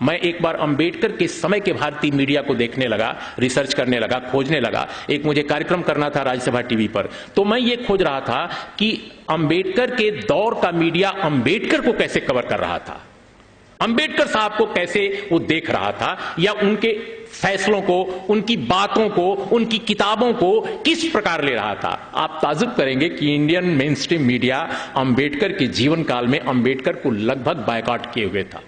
मैं एक बार अंबेडकर के समय के भारतीय मीडिया को देखने लगा, रिसर्च करने लगा, खोजने लगा। एक मुझे कार्यक्रम करना था राज्यसभा टीवी पर, तो मैं ये खोज रहा था कि अंबेडकर के दौर का मीडिया अंबेडकर को कैसे कवर कर रहा था, अंबेडकर साहब को कैसे वो देख रहा था, या उनके फैसलों को, उनकी बातों को, उनकी किताबों को किस प्रकार ले रहा था। आप ताज्जुब करेंगे कि Indian main stream media Ambedkar के जीवन काल में अंबेडकर को लगभग बायकॉट किए हुए था।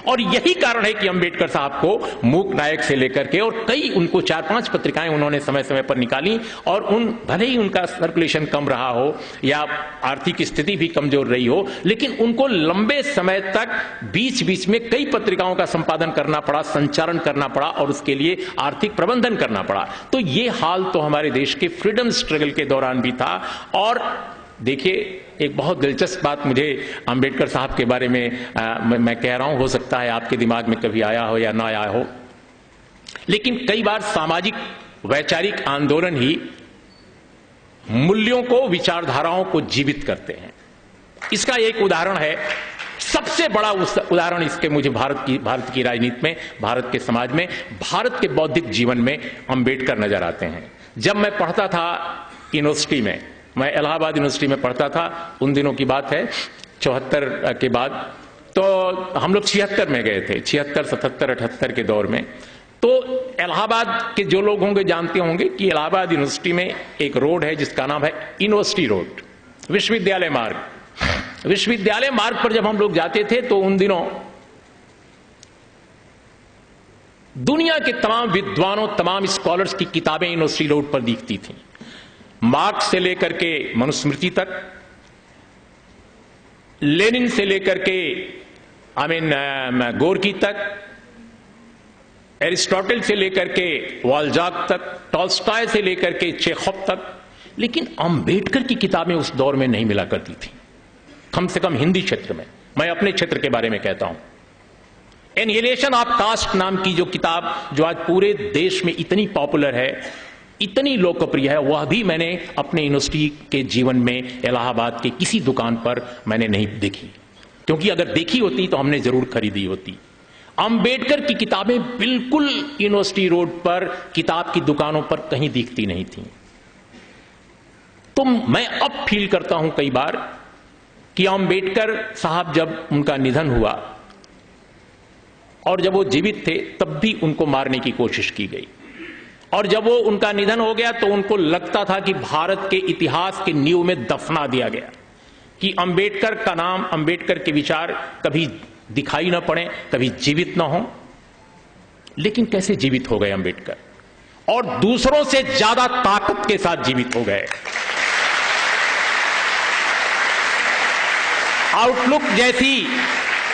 और यही कारण है कि अंबेडकर साहब को मूक नायक से लेकर के, और कई उनको 4-5 पत्रिकाएं उन्होंने समय समय पर निकाली, और भले ही उनका सर्कुलेशन कम रहा हो या आर्थिक स्थिति भी कमजोर रही हो, लेकिन उनको लंबे समय तक बीच बीच में कई पत्रिकाओं का संपादन करना पड़ा, संचालन करना पड़ा, और उसके लिए आर्थिक प्रबंधन करना पड़ा। तो ये हाल तो हमारे देश के फ्रीडम स्ट्रगल के दौरान भी था। और देखिए, एक बहुत दिलचस्प बात मुझे अंबेडकर साहब के बारे में मैं कह रहा हूं, हो सकता है आपके दिमाग में कभी आया हो या ना आया हो, लेकिन कई बार सामाजिक वैचारिक आंदोलन ही मूल्यों को, विचारधाराओं को जीवित करते हैं। इसका एक उदाहरण है, सबसे बड़ा उदाहरण इसके मुझे भारत की राजनीति में, भारत के समाज में, भारत के बौद्धिक जीवन में अंबेडकर नजर आते हैं। जब मैं पढ़ता था यूनिवर्सिटी में, मैं इलाहाबाद यूनिवर्सिटी में पढ़ता था, उन दिनों की बात है 74 के बाद, तो हम लोग 76 में गए थे, 76, 77, 78 के दौर में। तो इलाहाबाद के जो लोग होंगे जानते होंगे कि इलाहाबाद यूनिवर्सिटी में एक रोड है जिसका नाम है यूनिवर्सिटी रोड, विश्वविद्यालय मार्ग। विश्वविद्यालय मार्ग पर जब हम लोग जाते थे तो उन दिनों दुनिया के तमाम विद्वानों, तमाम स्कॉलर्स की किताबें यूनिवर्सिटी रोड पर दिखती थीं। मार्क्स से लेकर के मनुस्मृति तक, लेनिन से लेकर के गोरकी तक, एरिस्टोटल से लेकर के वाल्जाक तक, टॉल्स्टॉय से लेकर के चेखव तक। लेकिन अंबेडकर की किताबें उस दौर में नहीं मिला करती थी, कम से कम हिंदी क्षेत्र में। मैं अपने क्षेत्र के बारे में कहता हूं, एनिहिलेशन ऑफ कास्ट नाम की जो किताब, जो आज पूरे देश में इतनी पॉपुलर है, इतनी लोकप्रिय है, वह भी मैंने अपने यूनिवर्सिटी के जीवन में इलाहाबाद के किसी दुकान पर मैंने नहीं देखी, क्योंकि अगर देखी होती तो हमने जरूर खरीदी होती। अंबेडकर की किताबें बिल्कुल यूनिवर्सिटी रोड पर किताब की दुकानों पर कहीं दिखती नहीं थी। तो मैं अब फील करता हूं कई बार कि अंबेडकर साहब जब उनका निधन हुआ और जब वो जीवित थे तब भी उनको मारने की कोशिश की गई, और जब वो उनका निधन हो गया तो उनको लगता था कि भारत के इतिहास के नींव में दफना दिया गया, कि अंबेडकर का नाम, अंबेडकर के विचार कभी दिखाई ना पड़े, कभी जीवित ना हो। लेकिन कैसे जीवित हो गए अंबेडकर, और दूसरों से ज्यादा ताकत के साथ जीवित हो गए।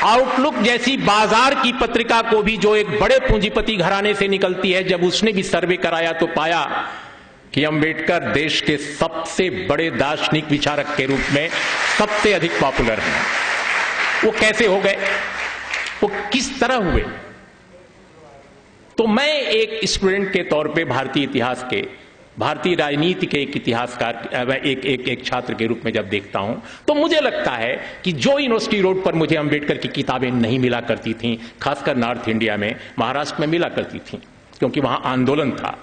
आउटलुक जैसी बाजार की पत्रिका को भी, जो एक बड़े पूंजीपति घराने से निकलती है, जब उसने भी सर्वे कराया तो पाया कि अंबेडकर देश के सबसे बड़े दार्शनिक विचारक के रूप में सबसे अधिक पॉपुलर हैं। वो कैसे हो गए, वो किस तरह हुए? तो मैं एक स्टूडेंट के तौर पे भारतीय इतिहास के, भारतीय राजनीति के एक इतिहासकार, एक छात्र के रूप में जब देखता हूं तो मुझे लगता है कि जो यूनिवर्सिटी रोड पर मुझे अंबेडकर की किताबें नहीं मिला करती थीं, खासकर नॉर्थ इंडिया में, महाराष्ट्र में मिला करती थीं, क्योंकि वहां आंदोलन था,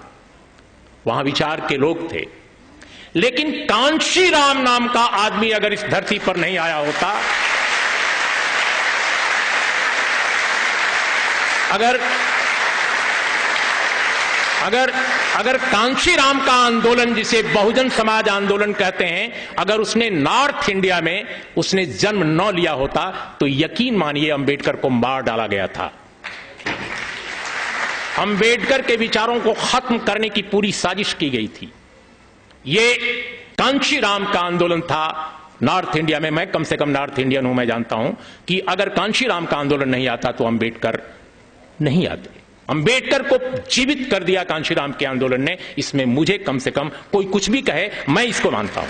वहां विचार के लोग थे। लेकिन कांशीराम नाम का आदमी अगर इस धरती पर नहीं आया होता, अगर कांशीराम का आंदोलन, जिसे बहुजन समाज आंदोलन कहते हैं, अगर उसने नॉर्थ इंडिया में उसने जन्म न लिया होता तो यकीन मानिए अंबेडकर को मार डाला गया था। अंबेडकर के विचारों को खत्म करने की पूरी साजिश की गई थी। ये कांशीराम का आंदोलन था नॉर्थ इंडिया में। मैं कम से कम नॉर्थ इंडियन हूं, मैं जानता हूं कि अगर कांशीराम का आंदोलन नहीं आता तो अंबेडकर नहीं आते। अंबेडकर को जीवित कर दिया कांशीराम के आंदोलन ने, इसमें मुझे कम से कम, कोई कुछ भी कहे, मैं इसको मानता हूं।